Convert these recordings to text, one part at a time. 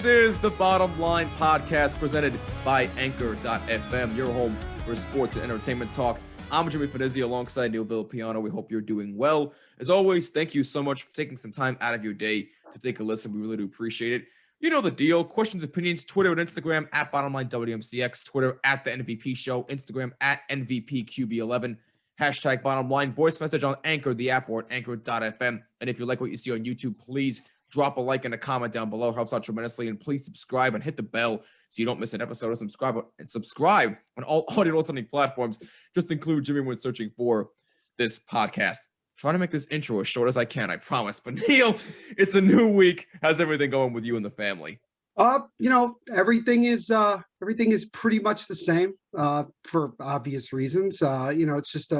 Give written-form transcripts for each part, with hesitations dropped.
This is the Bottom Line Podcast presented by Anchor.fm, your home for sports and entertainment talk. I'm Jimmy Finizzi alongside Neil Villapiano. We hope you're doing well. As always, thank you so much for taking some time out of your day to take a listen. We really do appreciate it. You know the deal. Questions, opinions, Twitter and Instagram at BottomLineWMCX, Twitter at The NVP Show, Instagram at NVPQB11, hashtag BottomLine, voice message on Anchor, the app, or at Anchor.fm. And if you like what you see on YouTube, please drop a like and a comment down below. It helps out tremendously. And please subscribe and hit the bell so you don't miss an episode. And subscribe on all audio listening platforms. Just include Jimmy when searching for this podcast. Trying to make this intro as short as I can, I promise. But Neil, it's a new week. How's everything going with you and the family? Everything is pretty much the same for obvious reasons. It's just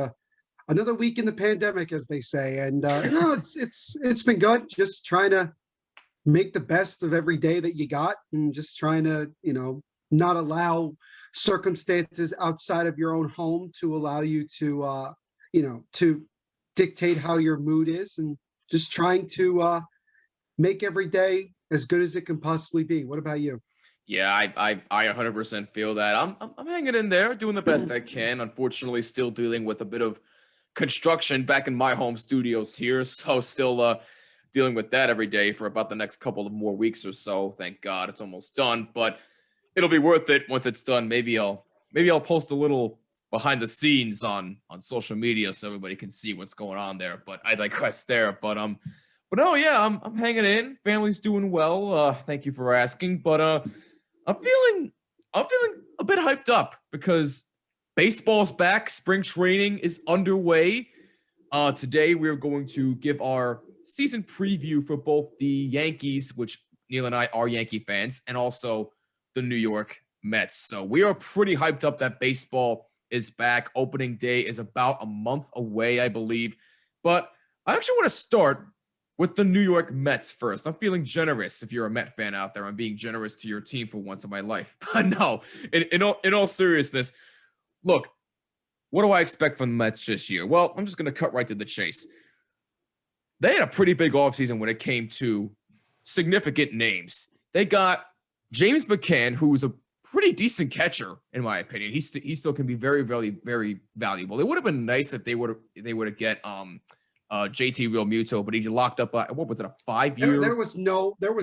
another week in the pandemic, as they say. And it's been good. Just trying to make the best of every day that you got, and just trying to, not allow circumstances outside of your own home to allow you to, to dictate how your mood is, and just trying to make every day as good as it can possibly be. What about you? Yeah, I 100% feel that. I'm hanging in there, doing the best I can. Unfortunately, still dealing with a bit of construction back in my home studios here, so still dealing with that every day for about the next couple of more weeks or so. Thank God it's almost done, but it'll be worth it once it's done. Maybe I'll post a little behind the scenes on social media so everybody can see what's going on there. But I digress there. But no, yeah, I'm hanging in. Family's doing well. Thank you for asking. But I'm feeling a bit hyped up because baseball's back. Spring training is underway. Today we're going to give our season preview for both the Yankees, which Neil and I are Yankee fans, and also the New York Mets. So we are pretty hyped up that baseball is back. Opening day is about a month away, I believe. But I actually want to start with the New York Mets first. I'm feeling generous. If you're a Met fan out there, I'm being generous to your team for once in my life. But no, in all seriousness, look, what do I expect from the Mets this year? Well, I'm just going to cut right to the chase. They had a pretty big offseason when it came to significant names. They got James McCann, who was a pretty decent catcher, in my opinion. He still can be very, very, very valuable. It would have been nice if they would have get JT Realmuto, but he locked up. What was it, a 5-year? There was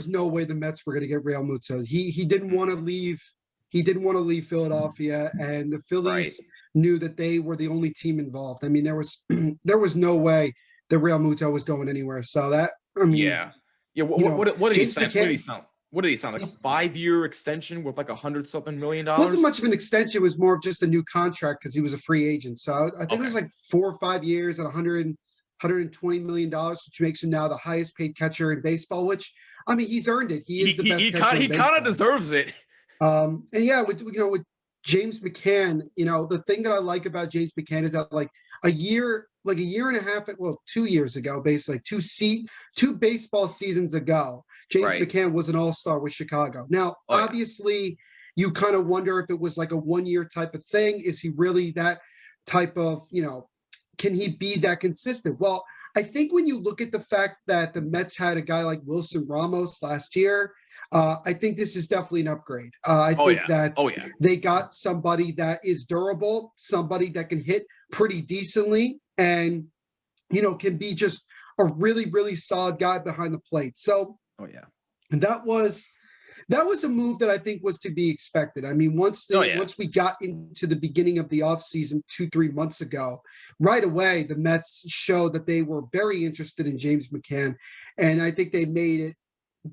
no way the Mets were going to get Realmuto. He didn't want to leave. He didn't want to leave Philadelphia, and the Phillies knew that they were the only team involved. I mean, there was no way that Realmuto was going anywhere. So that, I mean, yeah. What did he sign? What did he sound like? A 5-year extension with like $100-something million? It wasn't much of an extension. It was more of just a new contract because he was a free agent. So I think it was like 4 or 5 years at $120 million, which makes him now the highest paid catcher in baseball, which, I mean, he's earned it. He is the best catcher in baseball. He kind of deserves it. And yeah, with James McCann, the thing that I like about James McCann is that like a year and a half, 2 years ago, basically two baseball seasons ago, James McCann was an all-star with Chicago. Now, obviously, you kind of wonder if it was like a 1-year type of thing. Is he really that type of, can he be that consistent? Well, I think when you look at the fact that the Mets had a guy like Wilson Ramos last year, I think this is definitely an upgrade. I think that they got somebody that is durable, somebody that can hit pretty decently, and can be just a really, really solid guy behind the plate. So, that was a move that I think was to be expected. I mean, once we got into the beginning of the offseason 2-3 months ago, right away the Mets showed that they were very interested in James McCann, and I think they made it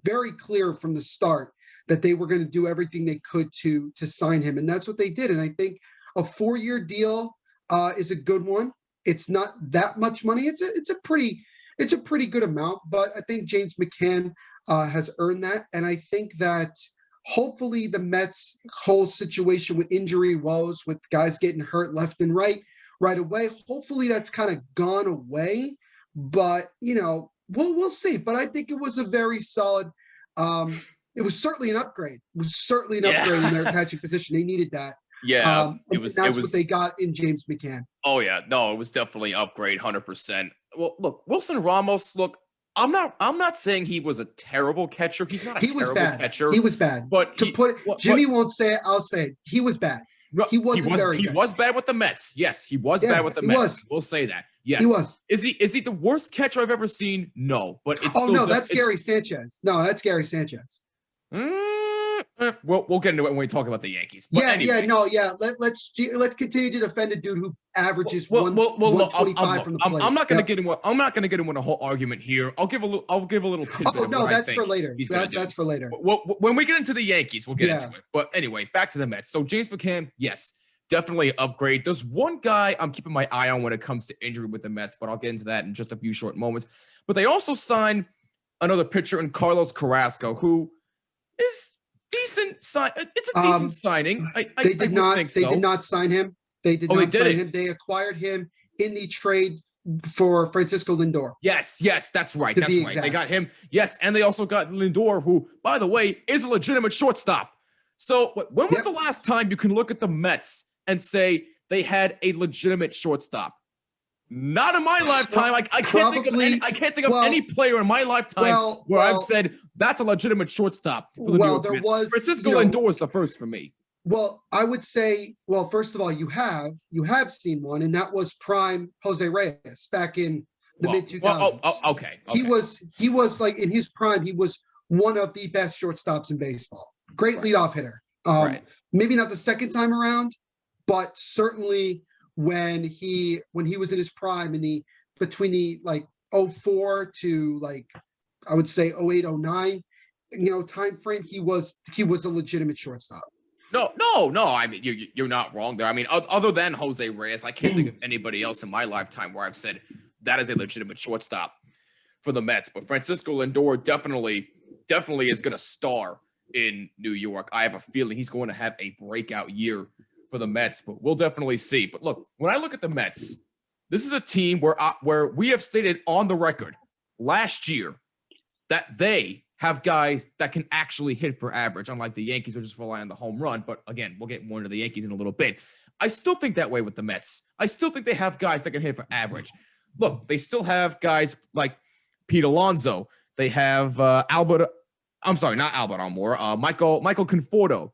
very clear from the start that they were going to do everything they could to sign him, and that's what they did. And I think a 4-year deal is a good one. It's not that much money. It's a pretty good amount, but I think James McCann has earned that, and I think that hopefully the Mets' whole situation with injury woes, with guys getting hurt left and right away, hopefully that's kind of gone away. But we'll see. But I think it was a very solid. It was certainly an upgrade. It was certainly an upgrade in their catching position. They needed that. Yeah, that's what they got in James McCann. Oh yeah, no, it was definitely an upgrade, 100%. Well, look, Wilson Ramos. Look, I'm not saying he was a terrible catcher. He's not a He was terrible bad. catcher. He was bad. But Jimmy won't say it. I'll say it. He was bad. He wasn't very good. He was bad with the Mets. Yes, he was Yeah, bad with the he Mets. was. We'll say that. Yes. He was. Is he the worst catcher I've ever seen? No, but it's Oh still no, that's Gary Sanchez. No, that's Gary Sanchez. We'll get into it when we talk about the Yankees. But anyway. Let's continue to defend a dude who averages Look, 125 from the plate. I'm not going to get into a whole argument here. I'll give a little tidbit. Oh no, that's for later. That's for later. When we get into the Yankees, we'll get into it. But anyway, back to the Mets. So James McCann, yes, definitely an upgrade. There's one guy I'm keeping my eye on when it comes to injury with the Mets, but I'll get into that in just a few short moments. But they also signed another pitcher in Carlos Carrasco, who is decent. It's a decent signing. They did not sign him. They did not sign him. They acquired him in the trade for Francisco Lindor. Yes, that's right. That's right. Exact. They got him. Yes, and they also got Lindor, who, by the way, is a legitimate shortstop. So when was the last time you can look at the Mets and say they had a legitimate shortstop? Not in my lifetime. I can't think of any player in my lifetime where I've said that's a legitimate shortstop for the New York Mets. Francisco Lindor is the first for me. Well, I would say, first of all, you have seen one, and that was prime Jose Reyes back in the mid 2000s. Okay. He was like in his prime. He was one of the best shortstops in baseball. Great leadoff hitter. Maybe not the second time around, but certainly when he was in his prime between the 04 to I would say 08, 09, time frame, he was a legitimate shortstop. No. I mean, you're not wrong there. I mean, other than Jose Reyes, I can't think of anybody else in my lifetime where I've said that is a legitimate shortstop for the Mets. But Francisco Lindor definitely is going to star in New York. I have a feeling he's going to have a breakout year for the Mets, but we'll definitely see. But look, when I look at the Mets, this is a team where we have stated on the record last year that they have guys that can actually hit for average, unlike the Yankees, who just rely on the home run. But again, we'll get more into the Yankees in a little bit. I still think that way with the Mets. I still think they have guys that can hit for average. Look, they still have guys like Pete Alonso. They have Michael Conforto.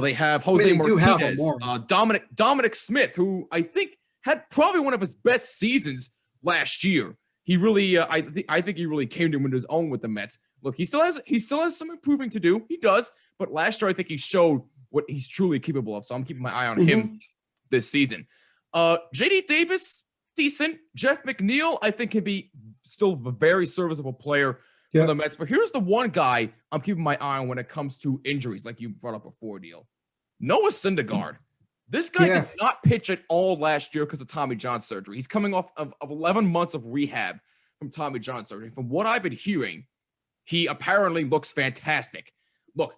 They have Jose Martinez, Dominic Smith, who I think had probably one of his best seasons last year. He really, I think he really came to his own with the Mets. Look, he still has some improving to do. He does, but last year I think he showed what he's truly capable of. So I'm keeping my eye on him this season. JD Davis, decent. Jeff McNeil, I think, can be still a very serviceable player for the Mets. But here's the one guy I'm keeping my eye on when it comes to injuries, like you brought up before, Neil. Noah Syndergaard. This guy did not pitch at all last year because of Tommy John surgery. He's coming off of 11 months of rehab from Tommy John surgery. From what I've been hearing, he apparently looks fantastic. Look,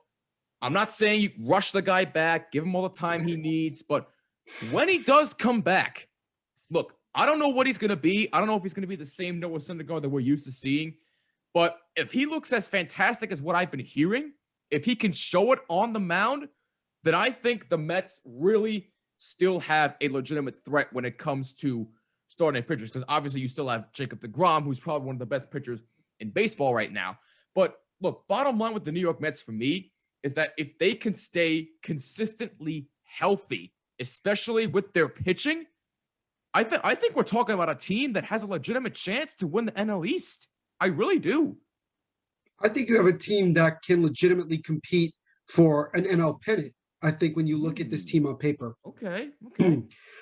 I'm not saying you rush the guy back, give him all the time he needs, but when he does come back, look, I don't know what he's going to be. I don't know if he's going to be the same Noah Syndergaard that we're used to seeing, but if he looks as fantastic as what I've been hearing, if he can show it on the mound, then I think the Mets really still have a legitimate threat when it comes to starting pitchers, because obviously you still have Jacob deGrom, who's probably one of the best pitchers in baseball right now. But look, bottom line with the New York Mets for me is that if they can stay consistently healthy, especially with their pitching, I think we're talking about a team that has a legitimate chance to win the NL East. I really do. I think you have a team that can legitimately compete for an NL pennant, I think, when you look at this team on paper. Okay.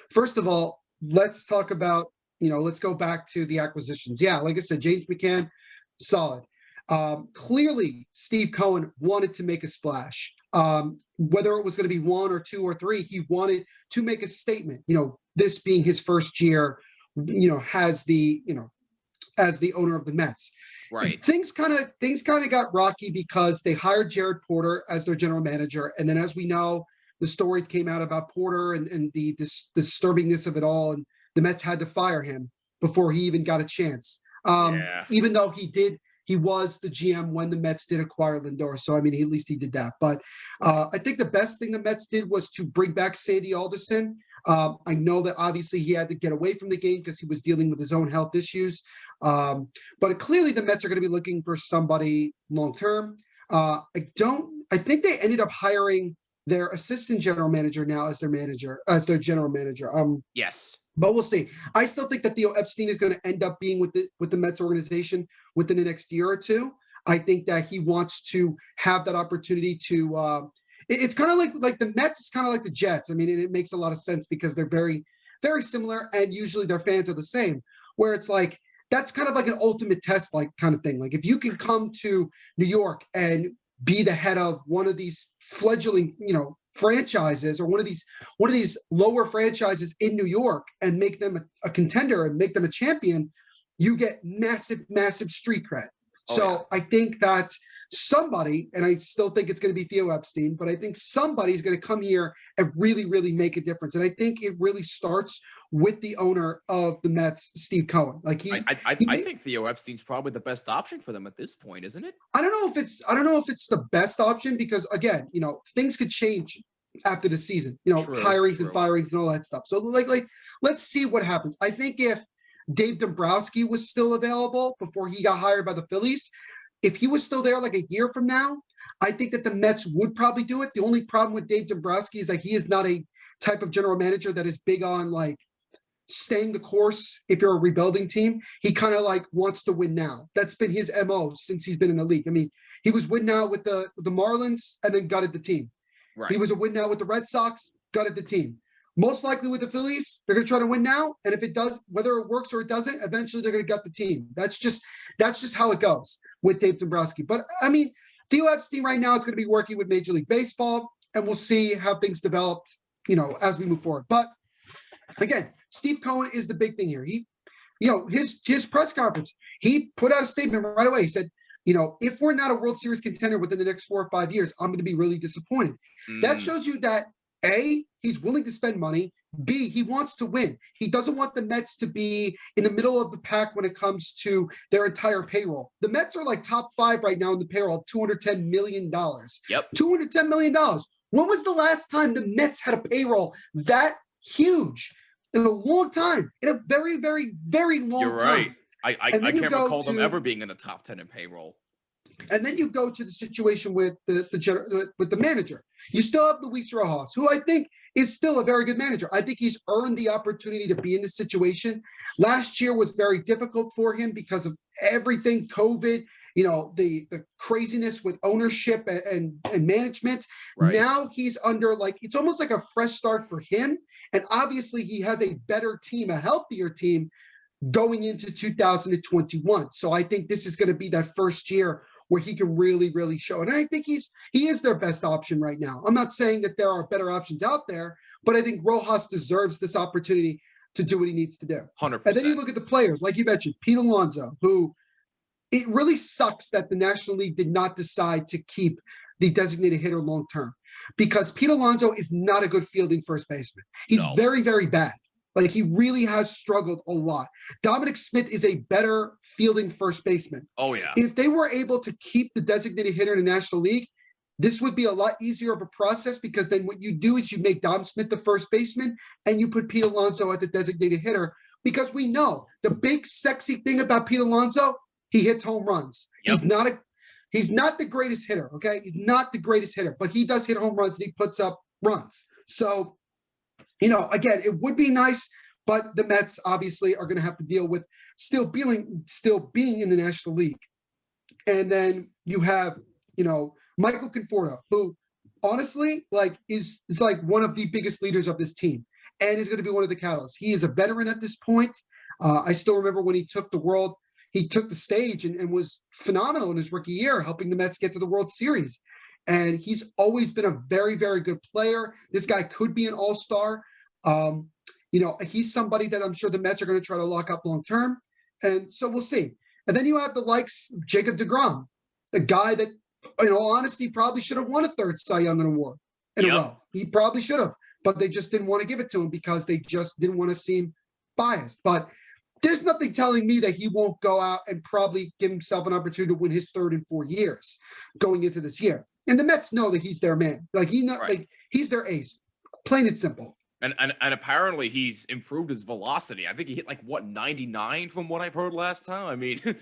First of all, let's talk about, let's go back to the acquisitions. Yeah, like I said, James McCann, solid. Clearly, Steve Cohen wanted to make a splash. Whether it was going to be 1 or 2 or 3, he wanted to make a statement. This being his first year, as the owner of the Mets. Right. Things kind of got rocky because they hired Jared Porter as their general manager, and then, as we know, the stories came out about Porter and the disturbingness of it all, and the Mets had to fire him before he even got a chance. Even though he was the GM when the Mets did acquire Lindor. So, I mean, at least he did that. But I think the best thing the Mets did was to bring back Sandy Alderson. I know that obviously he had to get away from the game because he was dealing with his own health issues. But clearly the Mets are going to be looking for somebody long term. I think they ended up hiring their assistant general manager now as their general manager. Yes. But we'll see. I still think that Theo Epstein is going to end up being with the Mets organization within the next year or two. I think that he wants to have that opportunity to. It's kind of like the Mets is kind of like the Jets. I mean, it makes a lot of sense because they're very, very similar, and usually their fans are the same. Where it's like that's kind of like an ultimate test, like kind of thing. Like if you can come to New York and be the head of one of these fledgling, franchises, or one of these lower franchises in New York, and make them a contender and make them a champion, you get massive, massive street cred. So I think that somebody, and I still think it's going to be Theo Epstein, but I think somebody's going to come here and really, really make a difference. And I think it really starts with the owner of the Mets, Steve Cohen. Like I think Theo Epstein's probably the best option for them at this point, isn't it? I don't know if it's the best option because again, things could change after the season. Hirings and firings and all that stuff. So let's see what happens. I think if Dave Dombrowski was still available before he got hired by the Phillies, if he was still there like a year from now, I think that the Mets would probably do it. The only problem with Dave Dombrowski is that he is not a type of general manager that is big on like staying the course. If you're a rebuilding team, he kind of like wants to win now. That's been his MO since he's been in the league. I mean, he was win now with the Marlins and then gutted the team. Right. He was a win now with the Red Sox, gutted the team. Most likely with the Phillies, they're going to try to win now, and if it does, whether it works or it doesn't, eventually they're going to gut the team. That's just how it goes with Dave Dombrowski. But I mean, Theo Epstein right now is going to be working with Major League Baseball, and we'll see how things develop, as we move forward. But again, Steve Cohen is the big thing here. He, his press conference, he put out a statement right away. He said, if we're not a World Series contender within the next 4 or 5 years, I'm going to be really disappointed. That shows you that A, he's willing to spend money. B, he wants to win. He doesn't want the Mets to be in the middle of the pack when it comes to their entire payroll. The Mets are like top 5 right now in the payroll, $210 million. Yep. $210 million. When was the last time the Mets had a payroll that huge? In a long time. In a very, very, very long time. You're right. I can't recall them ever being in the top 10 in payroll. And then you go to the situation with the manager. You still have Luis Rojas, who I think is still a very good manager. I think he's earned the opportunity to be in this situation. Last year was very difficult for him because of everything, COVID, the craziness with ownership and management. Right. Now he's under it's almost like a fresh start for him. And obviously he has a better team, a healthier team going into 2021. So I think this is going to be that first year where he can really, really show it. And I think he is their best option right now. I'm not saying that there are better options out there, but I think Rojas deserves this opportunity to do what he needs to do. 100%. And then you look at the players, like you mentioned, Pete Alonso, who it really sucks that the National League did not decide to keep the designated hitter long term, because Pete Alonso is not a good fielding first baseman. He's very, very bad. Like he really has struggled a lot. Dominic Smith is a better fielding first baseman. Oh, yeah. If they were able to keep the designated hitter in the National League, this would be a lot easier of a process, because then what you do is you make Dom Smith the first baseman and you put Pete Alonso at the designated hitter, because we know the big sexy thing about Pete Alonso, he hits home runs. Yep. He's not the greatest hitter, okay? He's not the greatest hitter, but he does hit home runs and he puts up runs. So, again, it would be nice, but the Mets obviously are going to have to deal with still being in the National League. And then you have, Michael Conforto, who honestly is one of the biggest leaders of this team and is going to be one of the catalysts. He is a veteran at this point. I still remember when he took the stage and was phenomenal in his rookie year, helping the Mets get to the World Series. And he's always been a very, very good player. This guy could be an all-star. He's somebody that I'm sure the Mets are going to try to lock up long-term. And so we'll see. And then you have the likes of Jacob deGrom, a guy that, in all honesty, probably should have won a third Cy Young award in a row. He probably should have, but they just didn't want to give it to him because they just didn't want to seem biased. But there's nothing telling me that he won't go out and probably give himself an opportunity to win his third in 4 years going into this year. And the Mets know that he's their man. He's their ace, plain and simple. And apparently he's improved his velocity. I think he hit like what 99 from what I've heard last time. I mean, he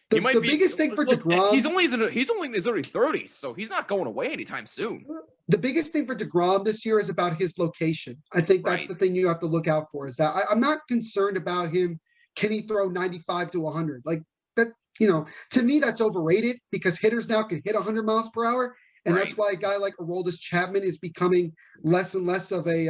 The might be biggest thing for look. He's DeGrom, only in his early 30s, so he's not going away anytime soon. the biggest thing for DeGrom this year is about his location. I think that's Right. the thing you have to look out for. Is that I'm not concerned about him. Can he throw 95 to 100? Like that, to me that's overrated because hitters now can hit 100 miles per hour, and Right. that's why a guy like Aroldis Chapman is becoming less and less of a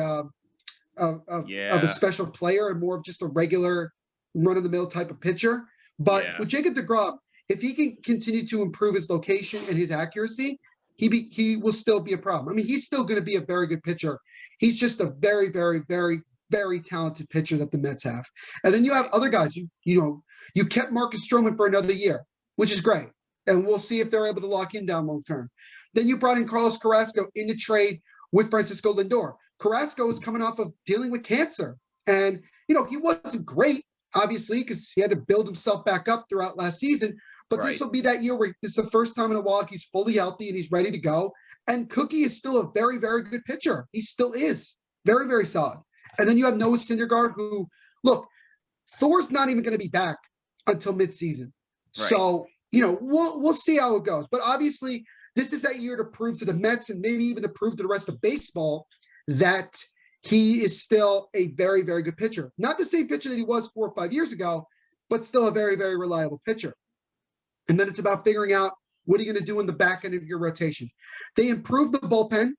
of a Yeah. special player and more of just a regular run of the mill type of pitcher. But Yeah. with Jacob DeGrom, if he can continue to improve his location and his accuracy, he will still be a problem. I mean, he's still going to be a very good pitcher. He's just a very, very, very, very talented pitcher that the Mets have. And then you have other guys. You kept Marcus Stroman for another year, which is great. And we'll see if they're able to lock him down long term. Then you brought in Carlos Carrasco in the trade with Francisco Lindor. Carrasco is coming off of dealing with cancer. And, he wasn't great, obviously, because he had to build himself back up throughout last season. But Right. this will be that year where this is the first time in a while he's fully healthy and he's ready to go. And Cookie is still a very, very good pitcher. He still is very, very solid. And then you have Noah Syndergaard, who, look, Thor's not even going to be back until midseason. Right. So, we'll see how it goes. But obviously, this is that year to prove to the Mets and maybe even to prove to the rest of baseball that he is still a very, very good pitcher. Not the same pitcher that he was 4 or 5 years ago, but still a very, very reliable pitcher. And then it's about figuring out what are you going to do in the back end of your rotation. They improved the bullpen.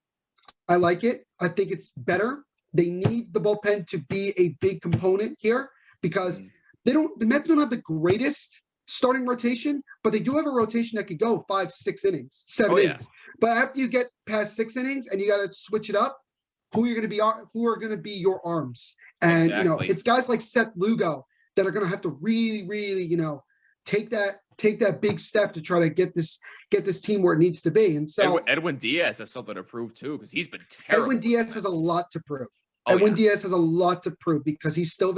I like it. I think it's better. They need the bullpen to be a big component here because the Mets don't have the greatest starting rotation, but they do have a rotation that could go 5, 6 innings, 7 innings. But after you get past 6 innings and you got to switch it up, who are going to be your arms? And Exactly. it's guys like Seth Lugo that are going to have to really, really, take that big step to try to get this team where it needs to be. And so Edwin Diaz has something to prove too, because he's been terrible. Edwin Diaz has a lot to prove. Diaz has a lot to prove because he's still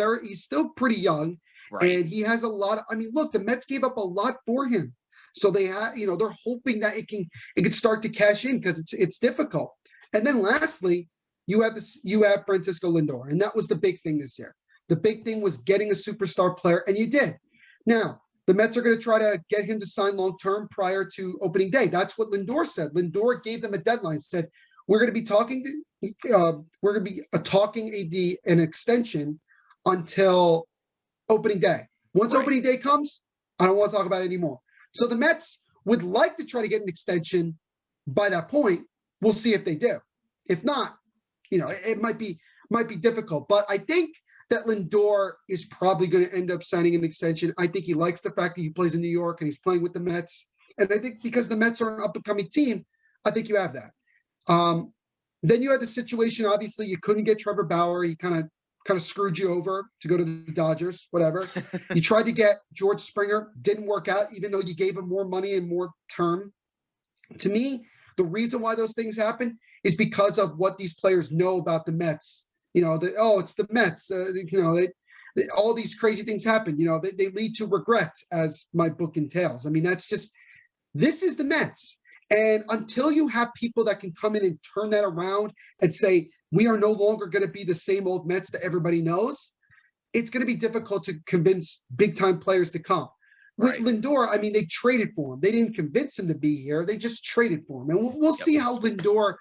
pretty young, Right. and he has a lot of, look, the Mets gave up a lot for him. So they have, they're hoping that it can start to cash in because it's difficult. And then lastly, you have Francisco Lindor, and that was the big thing this year. The big thing was getting a superstar player, and you did. Now, the Mets are going to try to get him to sign long-term prior to opening day. That's what Lindor said. Lindor gave them a deadline, said, we're going to be talking an extension until opening day. Once opening day comes, I don't want to talk about it anymore. So the Mets would like to try to get an extension by that point. We'll see if they do. If not, it might be difficult. But I think that Lindor is probably going to end up signing an extension. I think he likes the fact that he plays in New York and he's playing with the Mets. And I think because the Mets are an up-and-coming team, I think you have that. Then you had the situation, obviously, you couldn't get Trevor Bauer. He kind of screwed you over to go to the Dodgers, whatever. You tried to get George Springer, didn't work out, even though you gave him more money and more term. To me, the reason why those things happen is because of what these players know about the Mets. It's the Mets. All these crazy things happen. They lead to regrets, as my book entails. This is the Mets. And until you have people that can come in and turn that around and say, we are no longer going to be the same old Mets that everybody knows, it's going to be difficult to convince big-time players to come. With Lindor, they traded for him. They didn't convince him to be here. They just traded for him. And we'll see how Lindor,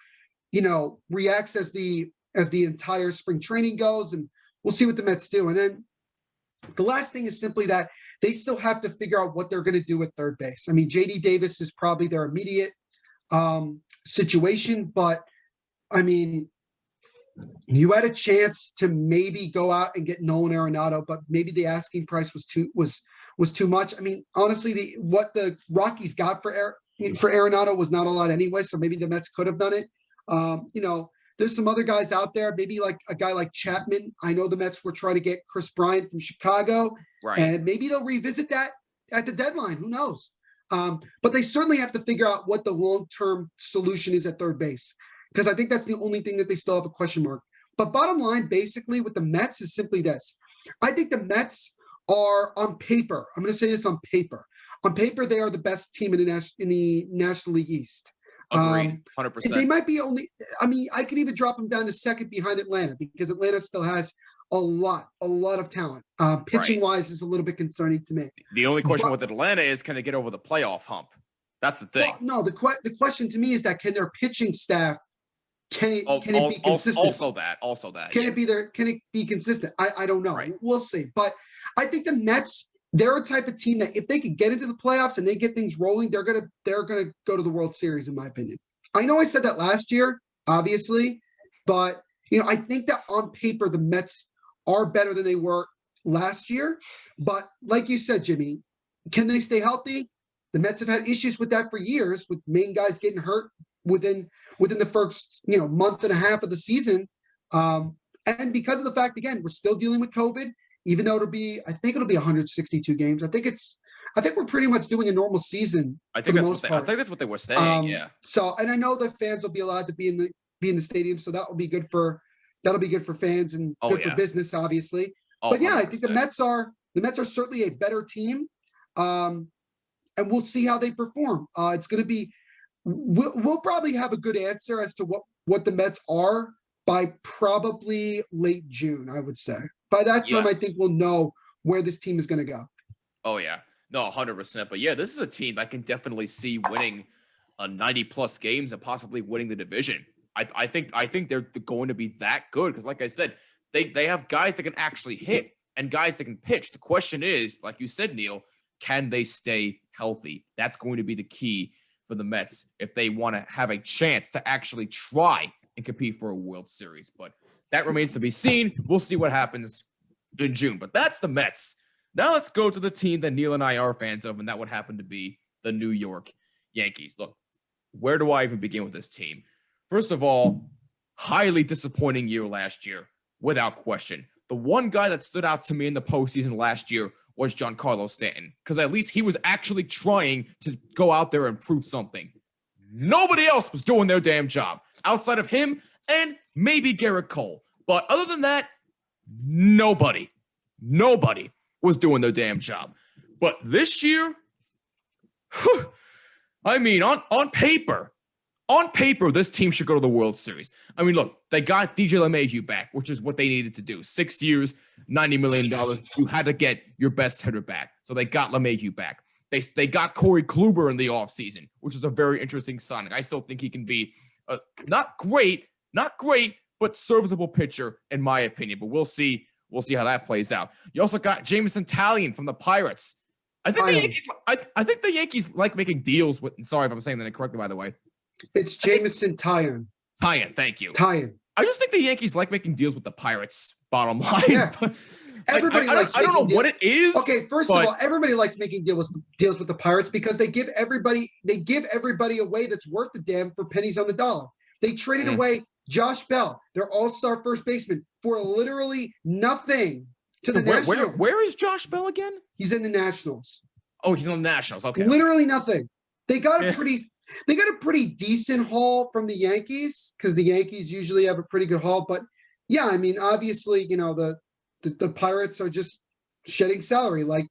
reacts as the entire spring training goes, and we'll see what the Mets do. And then the last thing is simply that they still have to figure out what they're going to do at third base. JD Davis is probably their immediate situation, but you had a chance to maybe go out and get Nolan Arenado, but maybe the asking price was too much. Honestly, what the Rockies got for Arenado was not a lot anyway, so maybe the Mets could have done it. There's some other guys out there, maybe like a guy like Chapman. I know the Mets were trying to get Chris Bryant from Chicago, and maybe they'll revisit that at the deadline. Who knows? But they certainly have to figure out what the long-term solution is at third base, because I think that's the only thing that they still have a question mark. But bottom line, basically, with the Mets is simply this. I think the Mets are, on paper, I'm going to say this on paper. On paper, they are the best team in the National League East. Agreed. They 100%. might be only. I mean, I could even drop them down to second behind Atlanta because Atlanta still has a lot of talent. Pitching Right. wise is a little bit concerning to me. The only question But with Atlanta is, can they get over the playoff hump? That's the thing. well, no, the question to me is that can their pitching staff can it be consistent? Also that. Can Yeah. it be consistent? I don't know. Right. We'll see. But I think the Mets, they're a type of team that if they could get into the playoffs and they get things rolling, they're gonna go to the World Series, in my opinion. I know I said that last year, obviously, but I think that on paper the Mets are better than they were last year. But like you said, Jimmy, can they stay healthy? The Mets have had issues with that for years, with main guys getting hurt within the first month and a half of the season, and because of the fact, again, we're still dealing with COVID, even though I think it'll be 162 games. I think we're pretty much doing a normal season. I think that's what they were saying. Yeah. So, and I know the fans will be allowed to be in the stadium, so that'll be good for fans and good for business, obviously. But yeah, 100%. I think the Mets are certainly a better team, and we'll see how they perform. It's going to be. We'll probably have a good answer as to what the Mets are by probably late June, I would say. By that time, I think we'll know where this team is going to go. Oh, yeah. No, 100%. But yeah, this is a team I can definitely see winning 90-plus games and possibly winning the division. I think they're going to be that good because, like I said, they have guys that can actually hit and guys that can pitch. The question is, like you said, Neil, can they stay healthy? That's going to be the key for the Mets if they want to have a chance to actually try and compete for a World Series. But that remains to be seen. We'll see what happens in June. But that's the Mets. Now let's go to the team that Neil and I are fans of, and that would happen to be the New York Yankees. Look, where do I even begin with this team? First of all, highly disappointing year last year, without question. The one guy that stood out to me in the postseason last year was Giancarlo Stanton, because at least he was actually trying to go out there and prove something. Nobody else was doing their damn job outside of him and maybe Garrett Cole. But other than that, nobody was doing their damn job. But this year, I mean, on paper, this team should go to the World Series. I mean, look, they got DJ LeMahieu back, which is what they needed to do. 6 years, $90 million. You had to get your best hitter back. So they got LeMahieu back. They got Corey Kluber in the offseason, which is a very interesting signing. I still think he can be not great, but serviceable pitcher, in my opinion. But we'll see how that plays out. You also got Jameson Taillon from the Pirates. I think the Yankees like making deals with. Sorry if I'm saying that incorrectly, by the way. It's Jameson Taillon. Taillon, thank you. Taillon. I just think the Yankees like making deals with the Pirates. Bottom line. Yeah. Everybody likes. I don't know what it is. Okay, first of all, everybody likes making deals with the Pirates because they give everybody away that's worth a damn for pennies on the dollar. They traded away Josh Bell, their all-star first baseman, for literally nothing to the Nationals. Where is Josh Bell again? He's in the Nationals. Oh, he's on the Nationals. Okay. Literally nothing. They got a pretty decent haul from the Yankees because the Yankees usually have a pretty good haul. But yeah, I mean, obviously, the Pirates are just shedding salary like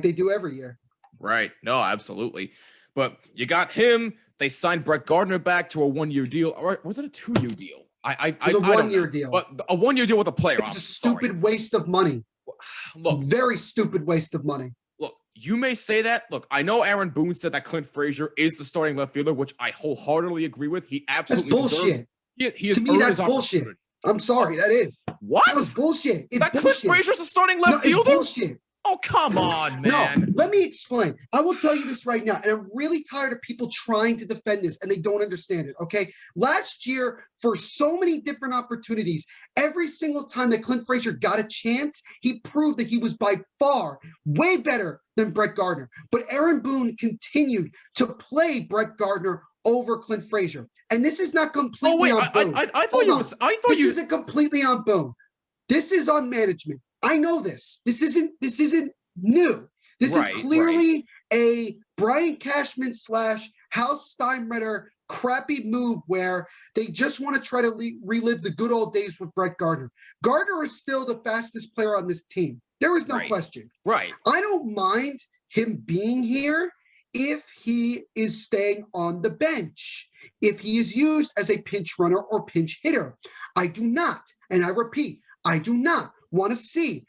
they do every year. Right. No, absolutely. But you got him. They signed Brett Gardner back to a 1-year deal. Or was it a 2-year deal? It was a 1-year deal. But a 1-year deal with a player. It's a stupid waste of money. Look, very stupid waste of money. Look, you may say that. Look, I know Aaron Boone said that Clint Frazier is the starting left fielder, which I wholeheartedly agree with. He absolutely That's bullshit. To me, that's bullshit. I'm sorry, that is. What? That was bullshit. It's that bullshit. Clint Frazier's the starting left fielder? It's bullshit. Oh, come on, man. No, let me explain. I will tell you this right now, and I'm really tired of people trying to defend this, and they don't understand it, okay? Last year, for so many different opportunities, every single time that Clint Frazier got a chance, he proved that he was by far way better than Brett Gardner. But Aaron Boone continued to play Brett Gardner over Clint Frazier. And this is not completely on Boone. I thought this isn't completely on Boone. This is on management. I know this. This isn't new. This is clearly a Brian Cashman / House Steinbrenner crappy move where they just want to try to relive the good old days with Brett Gardner. Gardner is still the fastest player on this team. There is no question. Right. I don't mind him being here if he is staying on the bench. if he is used as a pinch runner or pinch hitter. I do not, and I repeat, I do not want to see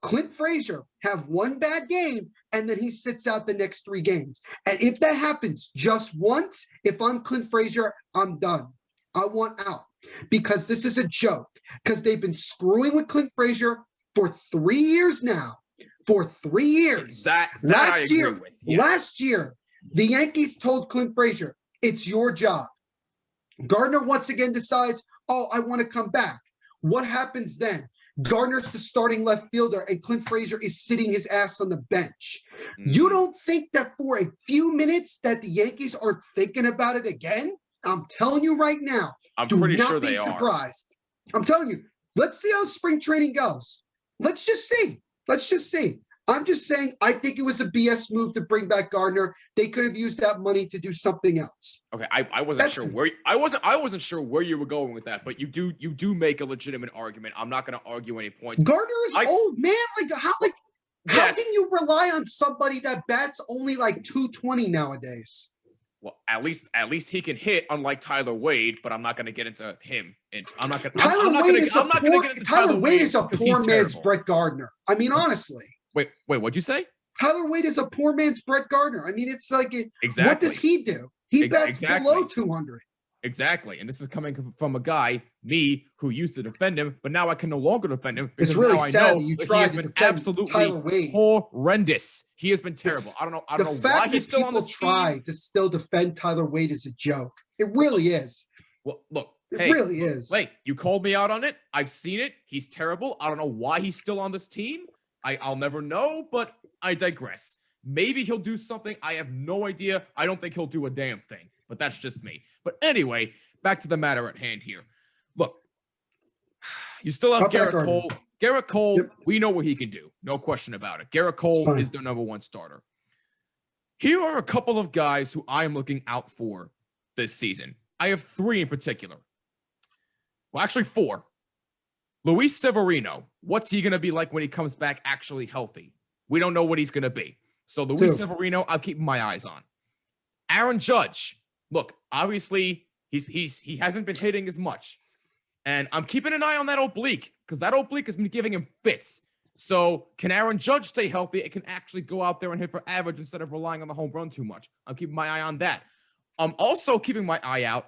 Clint Frazier have one bad game and then he sits out the next 3 games. And if that happens just once, if I'm Clint Frazier, I'm done. I want out because this is a joke. Because they've been screwing with Clint Frazier for 3 years now. For 3 years. That I agree with. Yes. Last year, the Yankees told Clint Frazier, it's your job. Gardner once again decides, oh, I want to come back. What happens then? Gardner's the starting left fielder, and Clint Frazier is sitting his ass on the bench. You don't think that for a few minutes that the Yankees aren't thinking about it again? I'm telling you right now. I'm pretty sure they are. Do not be surprised. I'm telling you. Let's see how spring training goes. Let's just see. I'm just saying, I think it was a BS move to bring back Gardner. They could have used that money to do something else. Okay, I wasn't sure where I wasn't sure where you were going with that, but you do make a legitimate argument. I'm not going to argue any points. Gardner is old, man. How can you rely on somebody that bats only like 220 nowadays? Well, at least he can hit, unlike Tyler Wade. But I'm not going to get into him. And I'm not going to. Tyler Wade is a poor man's Brett Gardner. I mean, honestly. Wait, what'd you say? Tyler Wade is a poor man's Brett Gardner. I mean, it's like, exactly. What does he do? He bats below 200. Exactly. And this is coming from a guy, me, who used to defend him, but now I can no longer defend him. It's really sad you tried to defend absolutely Tyler Wade. Horrendous. He has been terrible. I don't know why he's still on the team. Try to still defend Tyler Wade is a joke. It really is. Well, look. It really is. Wait, you called me out on it. I've seen it. He's terrible. I don't know why he's still on this team. I'll never know, but I digress. Maybe he'll do something. I have no idea. I don't think he'll do a damn thing, but that's just me. But anyway, back to the matter at hand here. Look, you still have Garrett Cole. Garrett Cole, we know what he can do. No question about it. Garrett Cole is their number 1 starter. Here are a couple of guys who I am looking out for this season. I have 3 in particular. Well, actually 4. Luis Severino, what's he going to be like when he comes back actually healthy? We don't know what he's going to be. So Luis Severino, I'm keeping my eyes on. Aaron Judge, look, obviously he hasn't been hitting as much. And I'm keeping an eye on that oblique because that oblique has been giving him fits. So can Aaron Judge stay healthy? It can actually go out there and hit for average instead of relying on the home run too much. I'm keeping my eye on that. I'm also keeping my eye out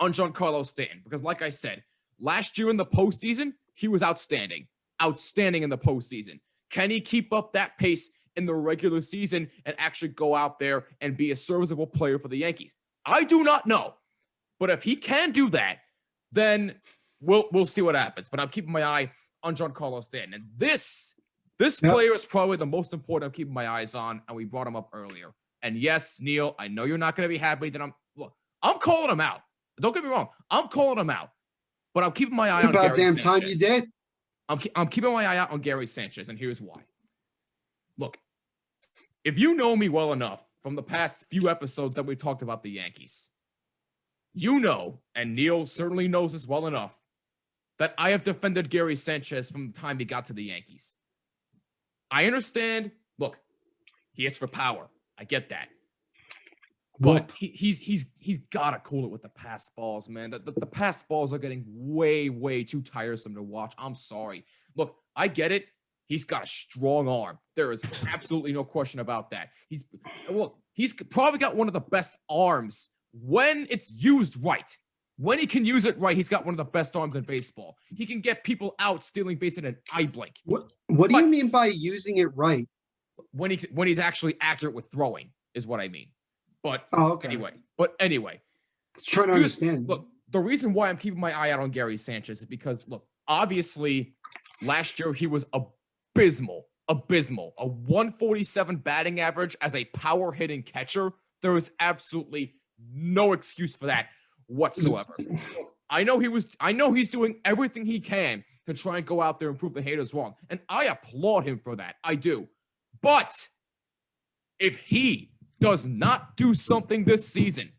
on Giancarlo Stanton because like I said, last year in the postseason, he was outstanding. Outstanding in the postseason. Can he keep up that pace in the regular season and actually go out there and be a serviceable player for the Yankees? I do not know. But if he can do that, then we'll see what happens. But I'm keeping my eye on Giancarlo Stanton. And this player is probably the most important I'm keeping my eyes on, and we brought him up earlier. And yes, Neil, I know you're not going to be happy that I'm calling him out. Don't get me wrong. I'm calling him out. But I'm keeping my eye on Gary Sanchez. About damn time you did. I'm keeping my eye out on Gary Sanchez, and here's why. Look, if you know me well enough from the past few episodes that we talked about the Yankees, you know, and Neil certainly knows this well enough, that I have defended Gary Sanchez from the time he got to the Yankees. I understand. Look, he hits for power. I get that. But he's got to cool it with the pass balls, man. The pass balls are getting way, way too tiresome to watch. I'm sorry. Look, I get it. He's got a strong arm. There is absolutely no question about that. He's probably got one of the best arms when it's used right. When he can use it right, he's got one of the best arms in baseball. He can get people out stealing base in an eye blink. What do you mean by using it right? When he's actually accurate with throwing is what I mean. But anyway, trying to understand. Look, the reason why I'm keeping my eye out on Gary Sanchez is because, look, obviously last year he was abysmal. A 147 batting average as a power hitting catcher. There is absolutely no excuse for that whatsoever. I know he's doing everything he can to try and go out there and prove the haters wrong. And I applaud him for that. I do. But if he does not do something this season,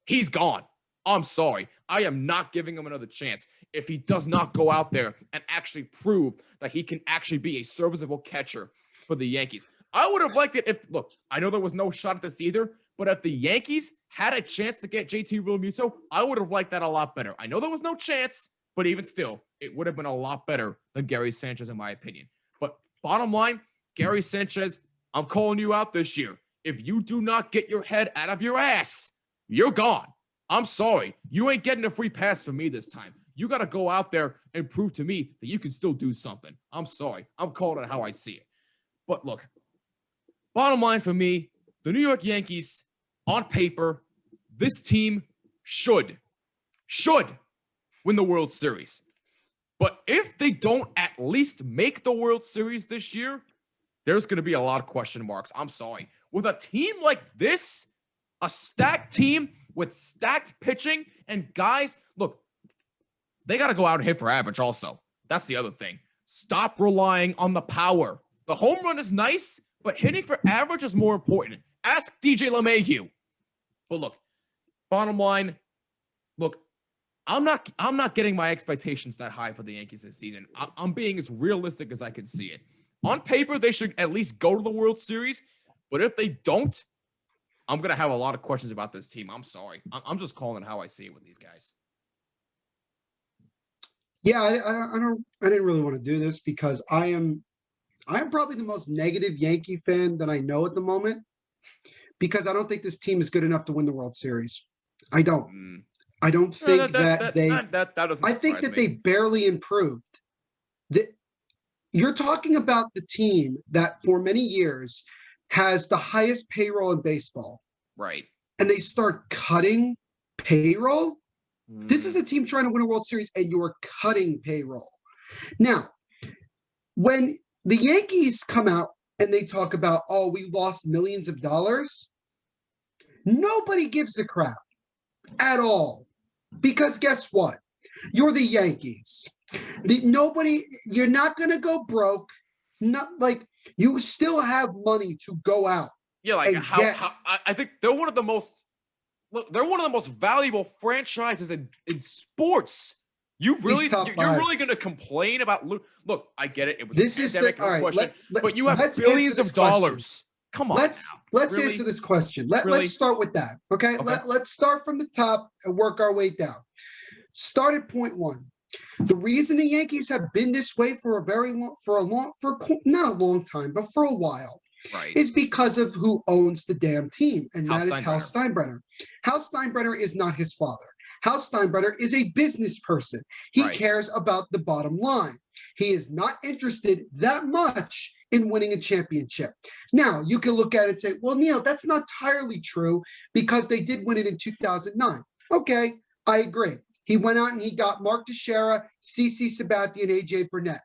he's gone. I'm sorry. I am not giving him another chance if he does not go out there and actually prove that he can actually be a serviceable catcher for the Yankees. I would have liked it if, look, I know there was no shot at this either, But if the Yankees had a chance to get JT Realmuto, I would have liked that a lot better. I know there was no chance, but even still, it would have been a lot better than Gary Sanchez, in my opinion. But bottom line, Gary Sanchez, I'm calling you out this year. If you do not get your head out of your ass, you're gone. I'm sorry. You ain't getting a free pass from me this time. You got to go out there and prove to me that you can still do something. I'm sorry. I'm calling it how I see it. But look, bottom line for me, the New York Yankees, on paper, this team should win the World Series. But if they don't at least make the World Series this year, there's going to be a lot of question marks. I'm sorry. With a team like this, a stacked team with stacked pitching and guys, look, they got to go out and hit for average also. That's the other thing. Stop relying on the power. The home run is nice, but hitting for average is more important. Ask DJ LeMahieu. But look, bottom line, look, I'm not getting my expectations that high for the Yankees this season. I'm being as realistic as I can see it. On paper, they should at least go to the World Series, but if they don't, I'm going to have a lot of questions about this team. I'm sorry. I'm just calling it how I see it with these guys. Yeah, I didn't really want to do this because I am probably the most negative Yankee fan that I know at the moment because I don't think this team is good enough to win the World Series. I don't. I don't think that doesn't. I think that they barely improved. You're talking about the team that for many years has the highest payroll in baseball. Right. And they start cutting payroll. This is a team trying to win a World Series and you're cutting payroll. Now, when the Yankees come out and they talk about, oh, we lost millions of dollars, nobody gives a crap at all. Because guess what? You're the Yankees. You're not going to go broke. Not like you still have money to go out. Yeah, like how I think they're one of the most valuable franchises in sports. You're really going to complain about look, I get it. It was this a pandemic, all right, question, but you have billions of dollars. Come on. Let's really? Answer this question. Let's start with that. Okay? Let's start from the top and work our way down. Start at point one. The reason the Yankees have been this way for not a long time, but for a while, right, is because of who owns the damn team, and that is Hal Steinbrenner. Hal Steinbrenner is not his father. Hal Steinbrenner is a business person. He cares about the bottom line. He is not interested that much in winning a championship. Now, you can look at it and say, well, Neil, that's not entirely true because they did win it in 2009. Okay, I agree. He went out and he got Mark Teixeira, CC Sabathia, and AJ Burnett.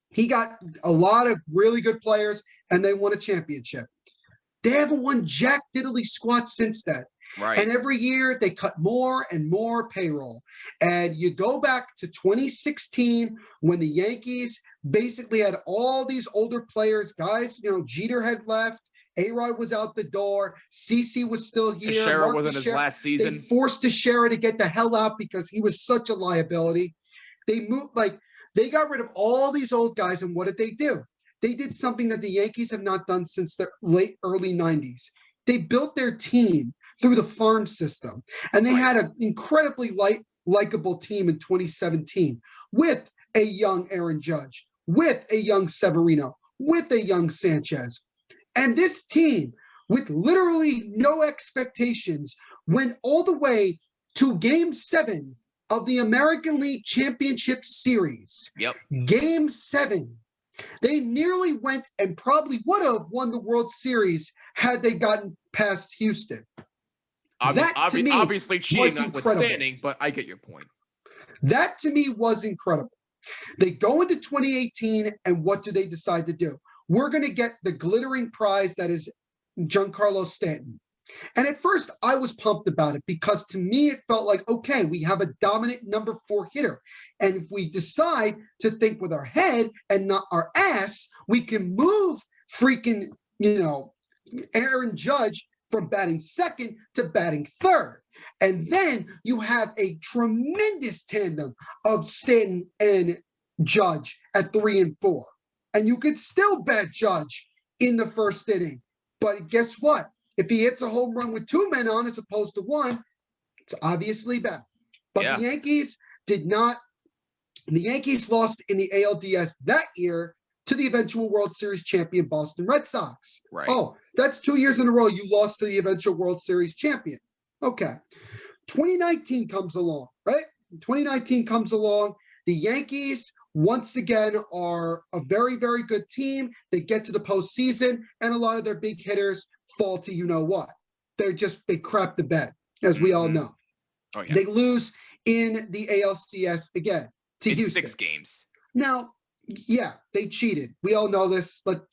He got a lot of really good players, and they won a championship. They haven't won jack diddly squat since then. Right. And every year they cut more and more payroll. And you go back to 2016 when the Yankees basically had all these older players, guys, Jeter had left, A-Rod was out the door, CC was still here. Teixeira wasn't his last season. They forced Teixeira to get the hell out because he was such a liability. They got rid of all these old guys, and what did they do? They did something that the Yankees have not done since the early 90s. They built their team through the farm system, and they had an incredibly likable team in 2017 with a young Aaron Judge, with a young Severino, with a young Sanchez. And this team, with literally no expectations, went all the way to Game 7 of the American League Championship Series. Yep. Game 7. They nearly went and probably would have won the World Series had they gotten past Houston. Obviously cheating notwithstanding, but I get your point. That to me was incredible. They go into 2018, and what do they decide to do? We're going to get the glittering prize that is Giancarlo Stanton. And at first, I was pumped about it because to me, it felt like, okay, we have a dominant number 4 hitter. And if we decide to think with our head and not our ass, we can move freaking, Aaron Judge from batting second to batting third. And then you have a tremendous tandem of Stanton and Judge at 3 and 4. And you could still bat Judge in the first inning. But guess what? If he hits a home run with 2 men on as opposed to 1, it's obviously bad. But Yeah. the Yankees did not. The Yankees lost in the ALDS that year to the eventual World Series champion Boston Red Sox. Right. Oh, that's 2 years in a row you lost to the eventual World Series champion. Okay. 2019 comes along, right? 2019 comes along. The Yankees, once again, are a very, very good team. They get to the postseason, and a lot of their big hitters fall to you know what. They crap the bed, as we all know. Oh, yeah. They lose in the ALCS again to In Houston. 6 games. Now, yeah, they cheated. We all know this, but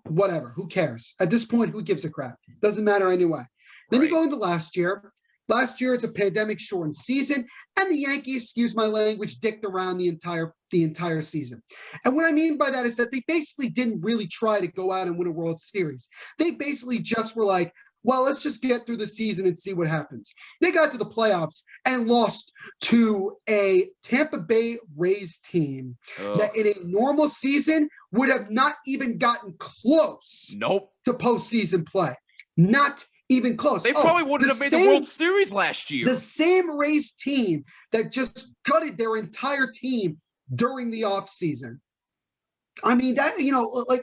whatever. Who cares? At this point, who gives a crap? Doesn't matter anyway. Then you go into last year. Last year, it's a pandemic-shortened season, and the Yankees, excuse my language, dicked around the entire season. And what I mean by that is that they basically didn't really try to go out and win a World Series. They basically just were like, well, let's just get through the season and see what happens. They got to the playoffs and lost to a Tampa Bay Rays team that in a normal season would have not even gotten close to postseason play. Not even close. They probably wouldn't have made the World Series last year. The same Rays team that just gutted their entire team during the offseason. I mean, that,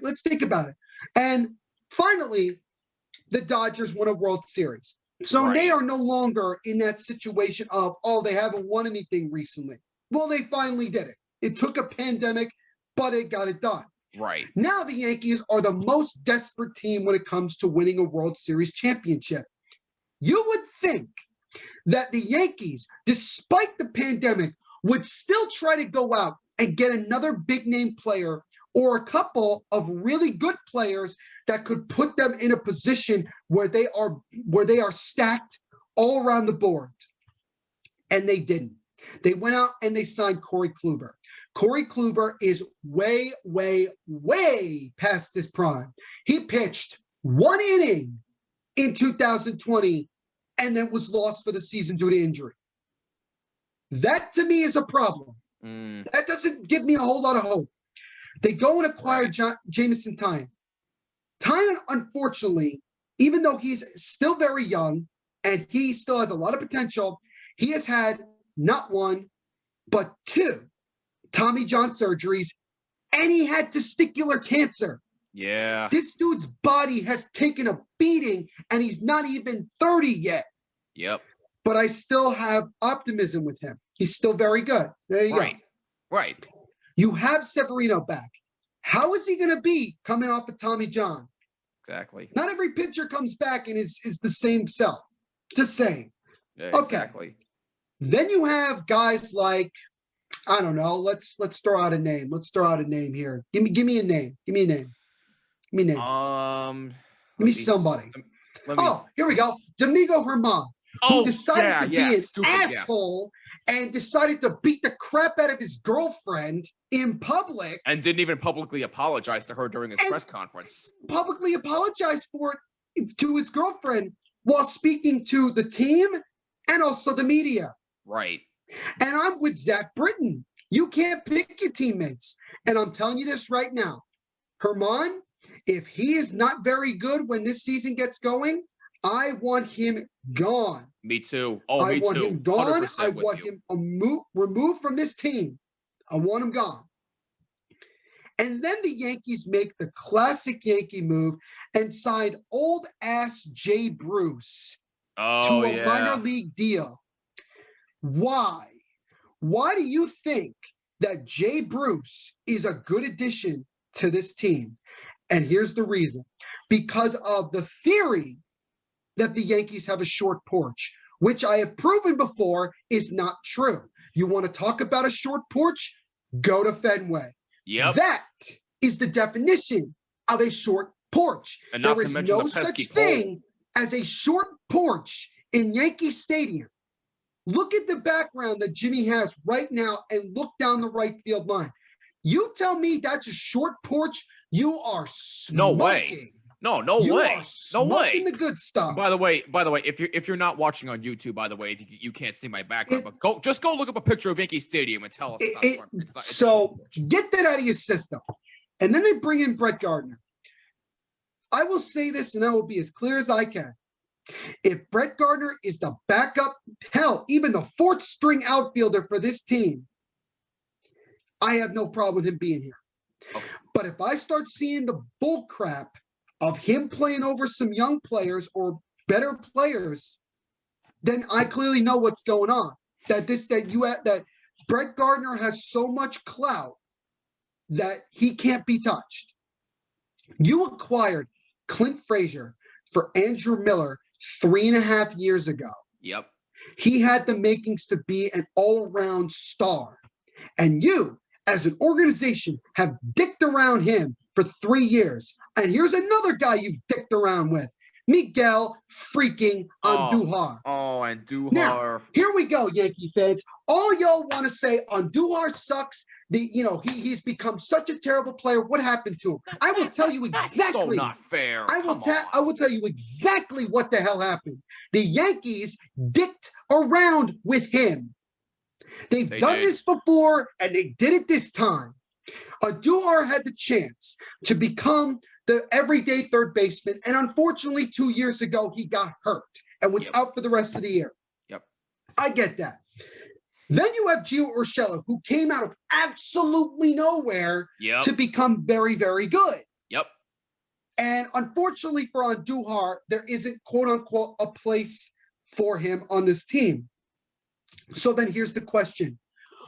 let's think about it. And finally, the Dodgers won a World Series. So they are no longer in that situation of, they haven't won anything recently. Well, they finally did it. It took a pandemic, but it got it done. Right. Now the Yankees are the most desperate team when it comes to winning a World Series championship. You would think that the Yankees, despite the pandemic, would still try to go out and get another big-name player or a couple of really good players that could put them in a position where they are stacked all around the board. And they didn't. They went out and they signed Corey Kluber. Corey Kluber is way, way, way past his prime. He pitched 1 inning in 2020 and then was lost for the season due to injury. That, to me, is a problem. That doesn't give me a whole lot of hope. They go and acquire Jameson Taillon. Taillon, unfortunately, even though he's still very young and he still has a lot of potential, he has had not 1, but 2 Tommy John surgeries, and he had testicular cancer. Yeah. This dude's body has taken a beating, and he's not even 30 yet. Yep. But I still have optimism with him. He's still very good. There you go. Right. You have Severino back. How is he going to be coming off of Tommy John? Exactly. Not every pitcher comes back and is the same self. Just saying. Yeah, okay. Exactly. Then you have guys like, I don't know. Let's throw out a name. Let's throw out a name here. Give me a name. Give me a name. Give me a name. Give me somebody. Here we go. Domingo Germán, who decided to be an asshole and decided to beat the crap out of his girlfriend in public. And didn't even publicly apologize to her during his press conference. Publicly apologized for it to his girlfriend while speaking to the team and also the media. Right. And I'm with Zach Britton. You can't pick your teammates. And I'm telling you this right now. Germán, if he is not very good when this season gets going, I want him gone. Me too. I want him gone. I 100% want him removed from this team. I want him gone. And then the Yankees make the classic Yankee move and sign old-ass Jay Bruce to a minor league deal. Why? Why do you think that Jay Bruce is a good addition to this team? And here's the reason. Because of the theory that the Yankees have a short porch, which I have proven before is not true. You want to talk about a short porch? Go to Fenway. Yep. That is the definition of a short porch. And not there to is mention no the such pesky thing as a short porch in Yankee Stadium. Look at the background that Jimmy has right now and look down the right field line. You tell me that's a short porch, you are smoking. No way. No you way. Are No way. Smoking the good stuff. By the way, if you're not watching on YouTube, by the way, you can't see my background, but go look up a picture of Yankee Stadium and tell us it's not. So get that out of your system. And then they bring in Brett Gardner. I will say this, and I will be as clear as I can. If Brett Gardner is the backup, hell, even the fourth string outfielder for this team, I have no problem with him being here. Okay. But if I start seeing the bull crap of him playing over some young players or better players, then I clearly know what's going on. That Brett Gardner has so much clout that he can't be touched. You acquired Clint Frazier for Andrew Miller 3.5 years ago. Yep. He had the makings to be an all-around star. And you, as an organization, have dicked around him for 3 years. And here's another guy you've dicked around with, Miguel freaking Andujar. Oh, Andujar. Now, here we go, Yankee fans. All y'all want to say Andujar sucks. He's become such a terrible player. What happened to him? I will tell you exactly. That's so not fair. I will tell you exactly what the hell happened. The Yankees dicked around with him. They done this before, and they did it this time. Andujar had the chance to become the everyday third baseman, and unfortunately, 2 years ago, he got hurt and was out for the rest of the year. Yep. I get that. Then you have Gio Urshela, who came out of absolutely nowhere to become very, very good. Yep. And unfortunately for Andujar, there isn't, quote unquote, a place for him on this team. So then here's the question.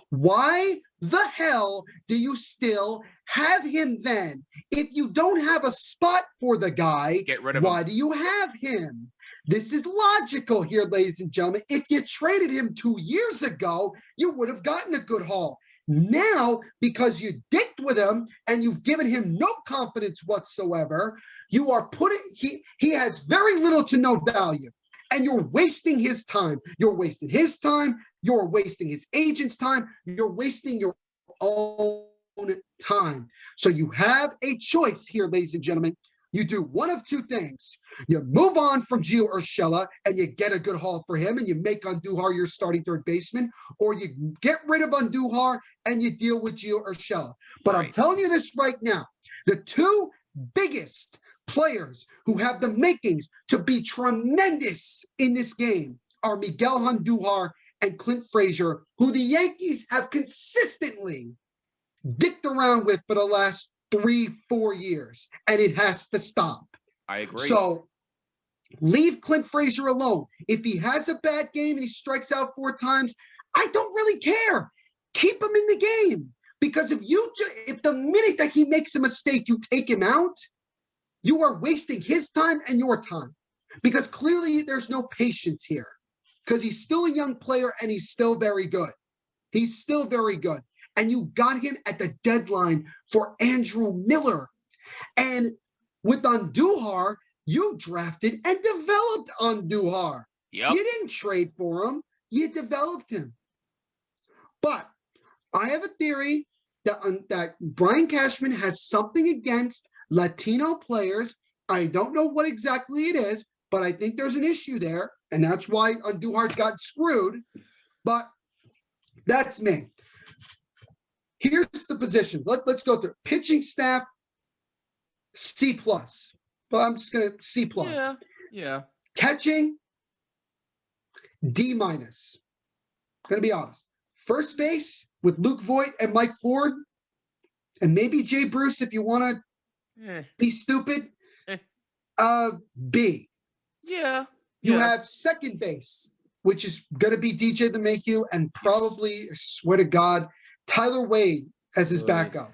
Why the hell do you still have him then? If you don't have a spot for the guy, get rid of him. Why do you have him? This is logical here, ladies and gentlemen. If you traded him 2 years ago, you would have gotten a good haul. Now, because you dicked with him and you've given him no confidence whatsoever, you are he has very little to no value. And you're wasting his time. You're wasting his time. You're wasting his agent's time. You're wasting your own time. So you have a choice here, ladies and gentlemen. You do one of two things. You move on from Gio Urshela and you get a good haul for him and you make Andujar your starting third baseman, or you get rid of Andujar and you deal with Gio Urshela. But I'm telling you this right now. The two biggest players who have the makings to be tremendous in this game are Miguel Andujar and Clint Frazier, who the Yankees have consistently dicked around with for the last 3-4 years, and it has to stop. I agree. So leave Clint Frazier alone. If he has a bad game and he strikes out 4 times, I don't really care. Keep him in the game, because if the minute that he makes a mistake, you take him out, you are wasting his time and your time, because clearly there's no patience here, because he's still a young player and he's still very good. He's still very good. And you got him at the deadline for Andrew Miller. And with Andujar, you drafted and developed Andujar. Yep. You didn't trade for him. You developed him. But I have a theory that Brian Cashman has something against Latino players. I don't know what exactly it is, but I think there's an issue there. And that's why Andujar got screwed. But that's me. Here's the position. Let's go through pitching staff. C+. Well, I'm just gonna C+. Yeah. Catching. D-. Gonna be honest. First base with Luke Voit and Mike Ford, and maybe Jay Bruce if you want to be stupid. B. Yeah. You have second base, which is gonna be DJ LeMahieu, and probably, I swear to God, Tyler Wade as his backup.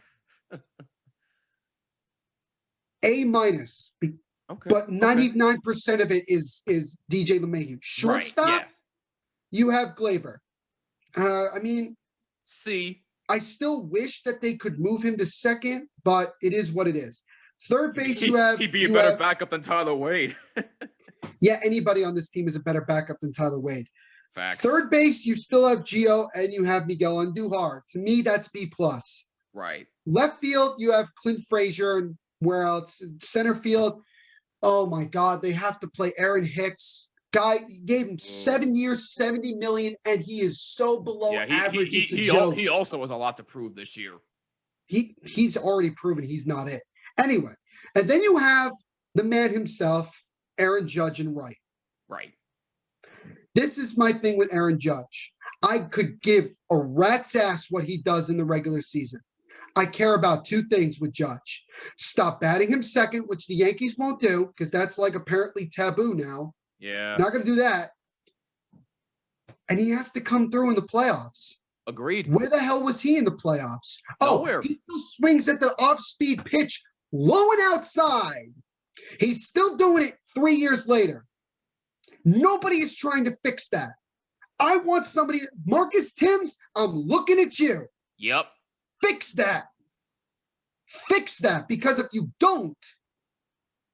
A-. But 99% of it is DJ LeMahieu. Shortstop, you have Glaber. I mean, C. I still wish that they could move him to second, but it is what it is. Third base, you have... He'd be a better backup than Tyler Wade. Yeah, anybody on this team is a better backup than Tyler Wade. Facts. Third base, you still have Gio and you have Miguel Andujar. To me, that's B+. Right. Left field, you have Clint Frazier, and where else? Center field, oh my God, they have to play Aaron Hicks. Guy gave him 7 years, $70 million, and he is so below average. It's a joke. He also has a lot to prove this year. He's already proven he's not it. Anyway, and then you have the man himself, Aaron Judge, and right. Right. This is my thing with Aaron Judge. I could give a rat's ass what he does in the regular season. I care about two things with Judge. Stop batting him second, which the Yankees won't do because that's like apparently taboo now. Yeah. Not going to do that. And he has to come through in the playoffs. Agreed. Where the hell was he in the playoffs? Nowhere. Oh, he still swings at the off-speed pitch low and outside. He's still doing it 3 years later. Nobody is trying to fix that. I want somebody, Marcus Timms, I'm looking at you. Yep. Fix that. Fix that, because if you don't,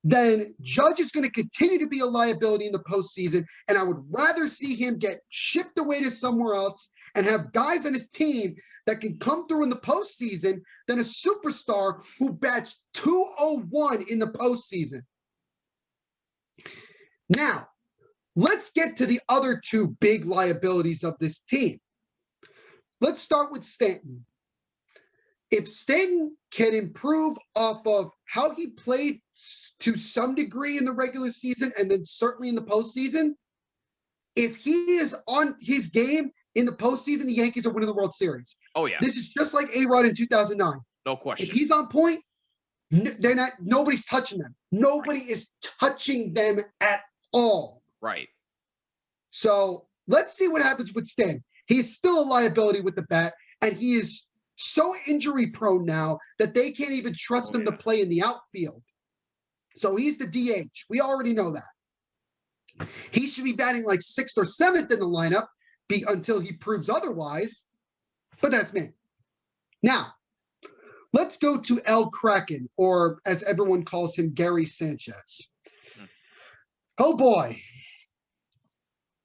then Judge is going to continue to be a liability in the postseason, and I would rather see him get shipped away to somewhere else and have guys on his team that can come through in the postseason than a superstar who bats 201 in the postseason. Now, let's get to the other two big liabilities of this team. Let's start with Stanton. If Stanton can improve off of how he played to some degree in the regular season and then certainly in the postseason, if he is on his game in the postseason, the Yankees are winning the World Series. Oh, yeah. This is just like A-Rod in 2009. No question. If he's on point, they're not. Nobody's touching them. Nobody is touching them at all. Right. So let's see what happens with Stanton. He's still a liability with the bat, and he is so injury prone now that they can't even trust him to play in the outfield. So he's the DH. We already know that. He should be batting like 6th or 7th in the lineup until he proves otherwise. But that's me. Now, let's go to El Kraken, or as everyone calls him, Gary Sanchez. Oh boy.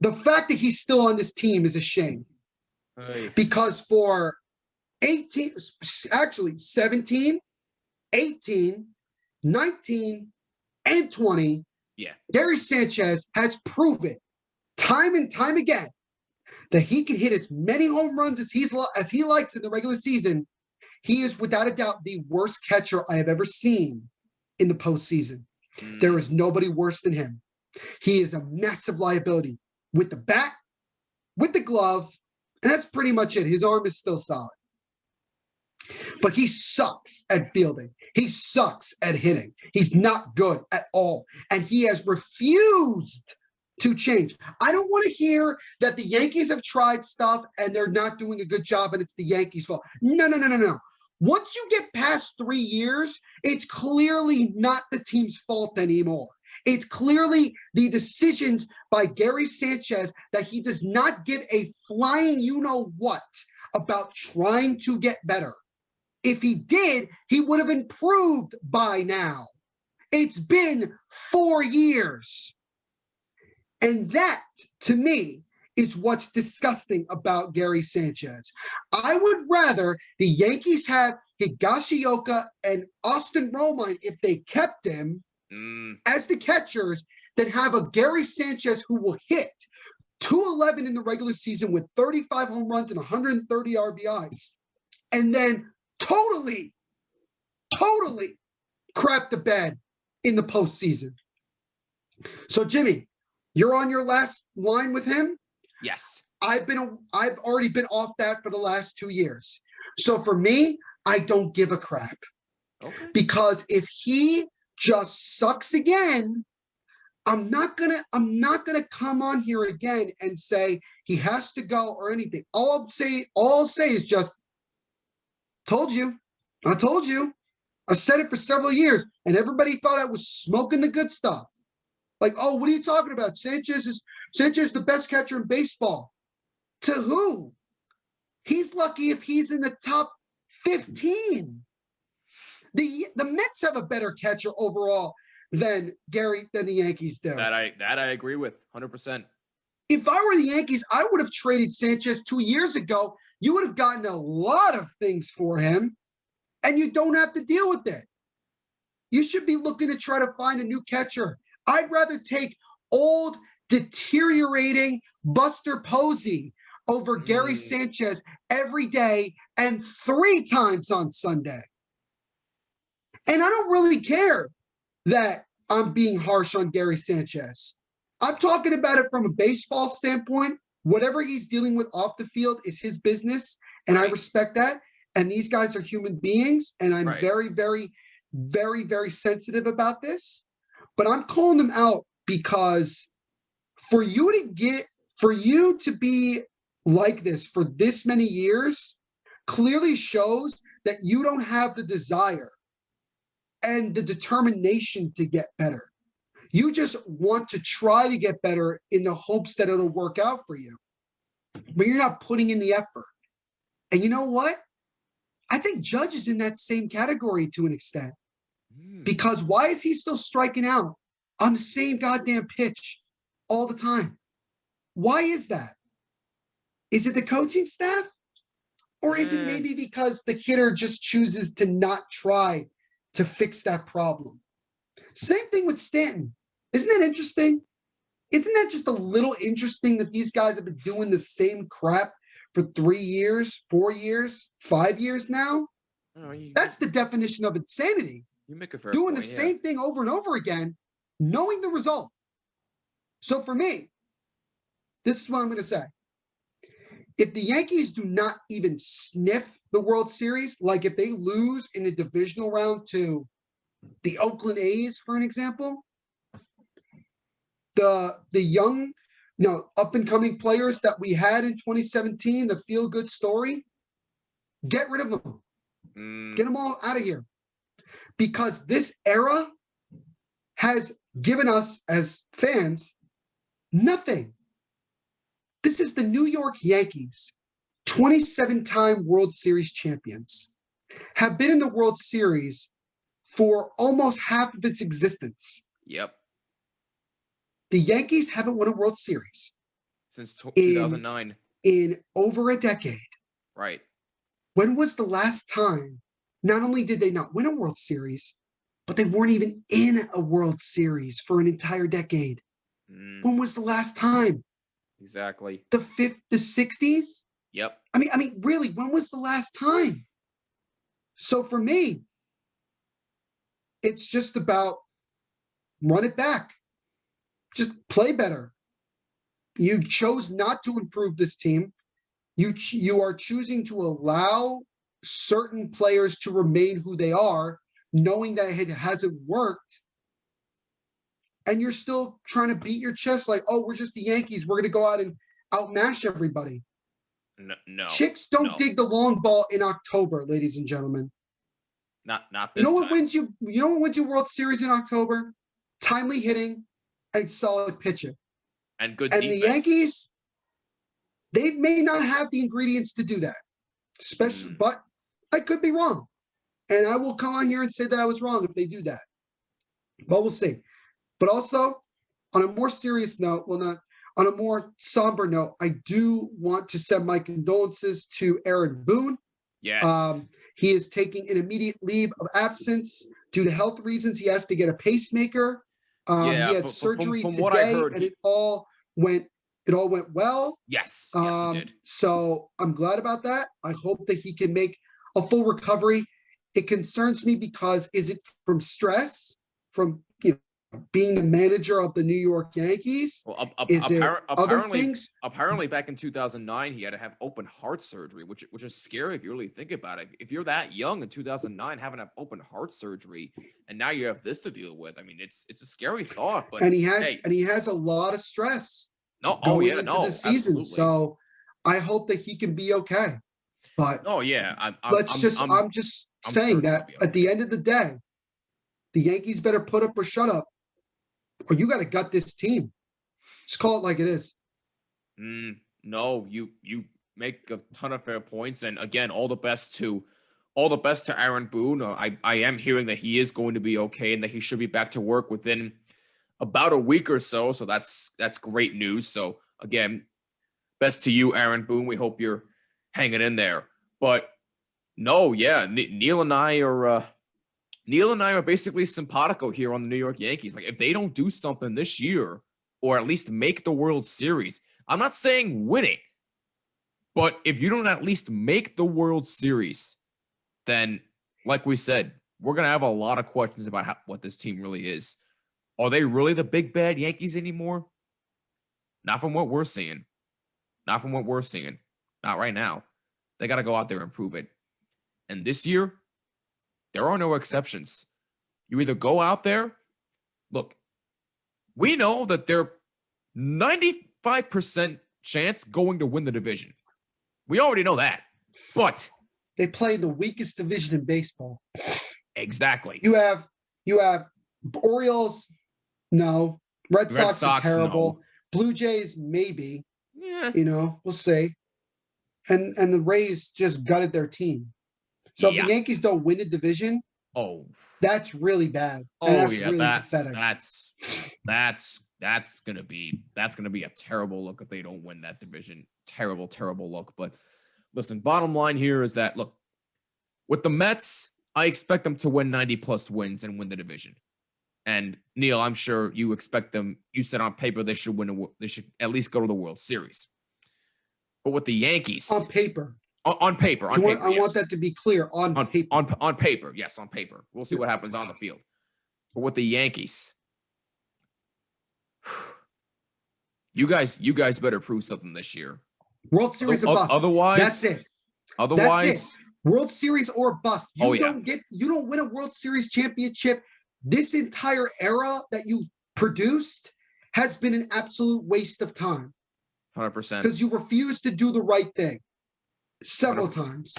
The fact that he's still on this team is a shame. Because for 17, 18, 19, and 20, Gary Sanchez has proven time and time again that he can hit as many home runs as he likes in the regular season. He is without a doubt the worst catcher I have ever seen in the postseason. There is nobody worse than him. He is a massive liability with the bat, with the glove, and that's pretty much it. His arm is still solid. But he sucks at fielding. He sucks at hitting. He's not good at all. And he has refused to change. I don't want to hear that the Yankees have tried stuff and they're not doing a good job and it's the Yankees' fault. No. Once you get past 3 years, it's clearly not the team's fault anymore. It's clearly the decisions by Gary Sanchez that he does not give a flying you-know-what about trying to get better. If he did, he would have improved by now. It's been 4 years. And that, to me, is what's disgusting about Gary Sanchez. I would rather the Yankees have Higashioka and Austin Romine, if they kept him, as the catchers, than have a Gary Sanchez who will hit 211 in the regular season with 35 home runs and 130 RBIs. And then totally crap the bed in the postseason. So, Jimmy, you're on your last line with him? Yes. I've already been off that for the last 2 years. So for me, I don't give a crap. Okay. Because if he just sucks again, I'm not gonna come on here again and say he has to go or anything. All I'll say is just told you. I told you. I said it for several years, and everybody thought I was smoking the good stuff. Like, oh, what are you talking about? Sanchez is the best catcher in baseball. To who? He's lucky if he's in the top 15. The Mets have a better catcher overall than the Yankees do. That I agree with 100%. If I were the Yankees, I would have traded Sanchez 2 years ago. You would have gotten a lot of things for him, and you don't have to deal with it. You should be looking to try to find a new catcher. I'd rather take old, deteriorating Buster Posey over Gary Sanchez every day and 3 times on Sunday. And I don't really care that I'm being harsh on Gary Sanchez. I'm talking about it from a baseball standpoint. Whatever he's dealing with off the field is his business, and I Right. respect that. And these guys are human beings, and I'm Right. very, very, very, very sensitive about this. But I'm calling them out because for you to be like this for this many years clearly shows that you don't have the desire and the determination to get better. You just want to try to get better in the hopes that it'll work out for you, but you're not putting in the effort. And you know what? I think Judge is in that same category to an extent, because why is he still striking out on the same goddamn pitch all the time? Why is that? Is it the coaching staff? Or is it maybe because the hitter just chooses to not try to fix that problem? Same thing with Stanton. Isn't that interesting? Isn't that just a little interesting that these guys have been doing the same crap for 3 years, 4 years, 5 years now? Oh, That's the definition of insanity. you make a fair Doing point, the yeah. same thing over and over again, knowing the result. So for me, this is what I'm going to say. If the Yankees do not even sniff the World Series, like if they lose in the divisional round to the Oakland A's, for an example, the young, up and coming players that we had in 2017, the feel good story, get rid of them. Get them all out of here. Because this era has given us as fans nothing. This is the New York Yankees, 27-time World Series champions, have been in the World Series for almost half of its existence. Yep. The Yankees haven't won a World Series Since 2009. in over a decade. Right. When was the last time? Not only did they not win a World Series, but they weren't even in a World Series for an entire decade. When was the last time? Exactly. The 60s? Yep. I mean, really, when was the last time? So for me, it's just about run it back. Just play better. You chose not to improve this team. You are choosing to allow certain players to remain who they are, knowing that it hasn't worked. And you're still trying to beat your chest like, oh, we're just the Yankees. We're going to go out and outmash everybody. No. Chicks don't dig the long ball in October, ladies and gentlemen. Not You this know what time. wins you? You know what wins you World Series in October? Timely hitting and solid pitching. And good And defense. the Yankees, they may not have the ingredients to do that. Especially, but I could be wrong. And I will come on here and say that I was wrong if they do that. But we'll see. But also, on a more serious note, on a more somber note, I do want to send my condolences to Aaron Boone. Yes. He is taking an immediate leave of absence due to health reasons. He has to get a pacemaker. He had surgery from today, what I heard, and it all went well. Yes, he did. So I'm glad about that. I hope that he can make a full recovery. It concerns me because is it from stress, from being the manager of the New York Yankees? Well, Is it other things? Apparently, back in 2009, he had to have open heart surgery, which is scary if you really think about it. If you're that young in 2009, having an open heart surgery, and now you have this to deal with. I mean, it's a scary thought. But and he has a lot of stress. Going into the season. Absolutely. So I hope that he can be okay. But I'm just saying that at the end of the day, the Yankees better put up or shut up, or you got to gut this team. Just call it like it is. No, you make a ton of fair points, and again, all the best to Aaron Boone. I am hearing that he is going to be okay and that he should be back to work within about a week or so. So that's great news. So again, best to you, Aaron Boone. We hope you're hanging in there. But no, yeah, Neil and I are basically simpatico here on the New York Yankees. Like, if they don't do something this year, or at least make the World Series, I'm not saying win it, but if you don't at least make the World Series, then, like we said, we're going to have a lot of questions about what this team really is. Are they really the big bad Yankees anymore? Not from what we're seeing. Not from what we're seeing. Not right now. They got to go out there and prove it. And this year, there are no exceptions. You either go out there. Look, we know that they're 95% chance going to win the division. We already know that. But they play the weakest division in baseball. Exactly. You have Orioles, no. Red Sox are terrible. No. Blue Jays, maybe. Yeah. We'll see. And the Rays just gutted their team. So if the Yankees don't win the division, that's really bad. And that's really pathetic. That's gonna be a terrible look if they don't win that division. Terrible, terrible look. But listen, bottom line here is that look, with the Mets, I expect them to win 90+ wins and win the division. And Neil, I'm sure you expect them. You said on paper they should win. They should at least go to the World Series. But with the Yankees, on paper, I want that to be clear. On paper, on paper, yes, on paper. We'll see what happens on the field. But with the Yankees, you guys better prove something this year. World Series or bust. Otherwise, that's it. Otherwise, that's it. World Series or bust. You don't win a World Series championship. This entire era that you produced has been an absolute waste of time. 100%. Because you refuse to do the right thing several times.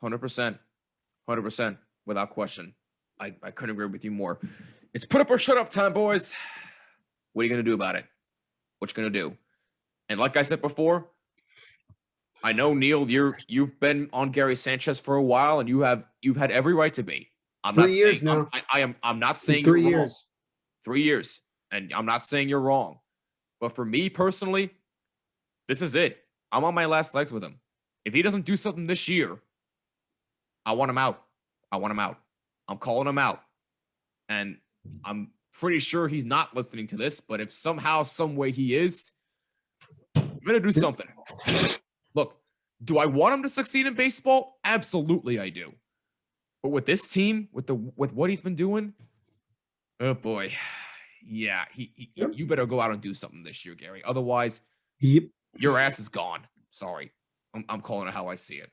100%. 100%. Without question. I couldn't agree with you more. It's put up or shut up time, boys. What are you going to do about it? What you going to do? And like I said before, I know, Neil, you've been on Gary Sanchez for a while, and you've had every right to be. I'm 3 years now. I'm not saying 3 you're years. wrong. 3 years. And I'm not saying you're wrong. But for me personally, this is it. I'm on my last legs with him. If he doesn't do something this year, I want him out. I'm calling him out. And I'm pretty sure he's not listening to this, but if somehow, some way he is, I'm going to do something. Look, do I want him to succeed in baseball? Absolutely I do. But with this team, with what he's been doing, oh boy. Yeah, you better go out and do something this year, Gary. Otherwise, your ass is gone. Sorry. I'm calling it how I see it.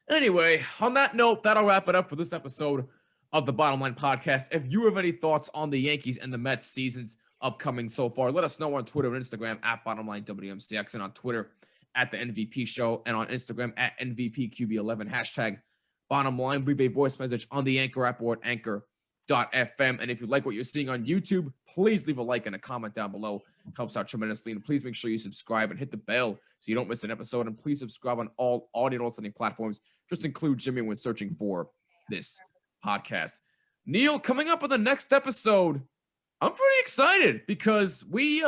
Anyway, on that note, that'll wrap it up for this episode of the Bottom Line Podcast. If you have any thoughts on the Yankees and the Mets seasons upcoming so far, let us know on Twitter and Instagram at BottomLineWMCX, and on Twitter at the NVP Show, and on Instagram at NVPQB11, hashtag Bottom Line. Leave a voice message on the Anchor app or at Anchor.fm. And if you like what you're seeing on YouTube, please leave a like and a comment down below. It helps out tremendously. And please make sure you subscribe and hit the bell so you don't miss an episode. And please subscribe on all audio listening platforms. Just include Jimmy when searching for this podcast. Neil, coming up on the next episode, I'm pretty excited because we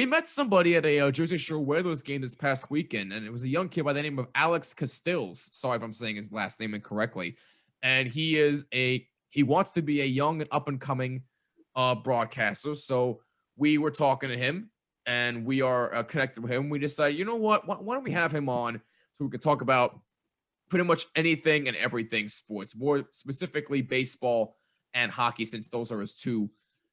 met somebody at a Jersey Shore Whalers game this past weekend, and it was a young kid by the name of Alex Castells. Sorry if I'm saying his last name incorrectly. And he wants to be a young and up-and-coming broadcaster. So we were talking to him, and we are connected with him. We decided, you know what? Why don't we have him on so we can talk about pretty much anything and everything sports, more specifically baseball and hockey, since those are his two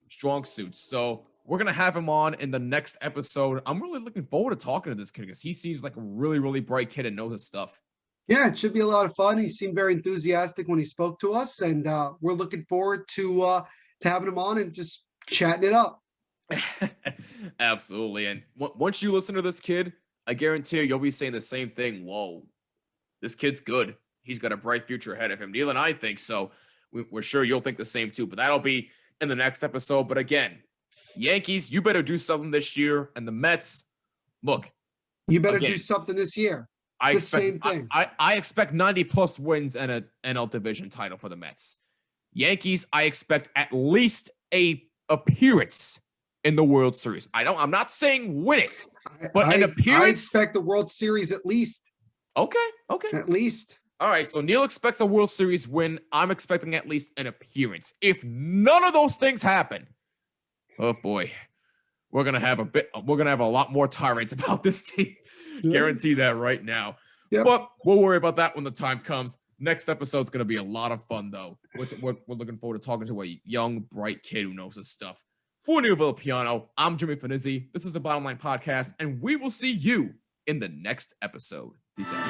strong suits. So we're going to have him on in the next episode. I'm really looking forward to talking to this kid because he seems like a really, really bright kid and knows his stuff. Yeah, it should be a lot of fun. He seemed very enthusiastic when he spoke to us, and we're looking forward to having him on and just chatting it up. Absolutely. And once you listen to this kid, I guarantee you'll be saying the same thing. Whoa, this kid's good. He's got a bright future ahead of him. Neil and I think so. We're sure you'll think the same too, but that'll be in the next episode. But again, Yankees, you better do something this year. And the Mets, look. You better do something this year. It's the same thing. I expect 90+ wins and an NL division title for the Mets. Yankees, I expect at least a appearance in the World Series. I'm not saying win it, but an appearance. I expect the World Series at least. Okay. At least. All right, so Neil expects a World Series win. I'm expecting at least an appearance. If none of those things happen, oh boy, we're gonna have a lot more tirades about this team. Yep. Guarantee that right now. Yep. But we'll worry about that when the time comes. Next episode's gonna be a lot of fun though. We're looking forward to talking to a young, bright kid who knows his stuff For Neo Villapiano, I'm Jimmy Finizzi. This is the Bottom Line Podcast, and we will see you in the next episode. Peace out.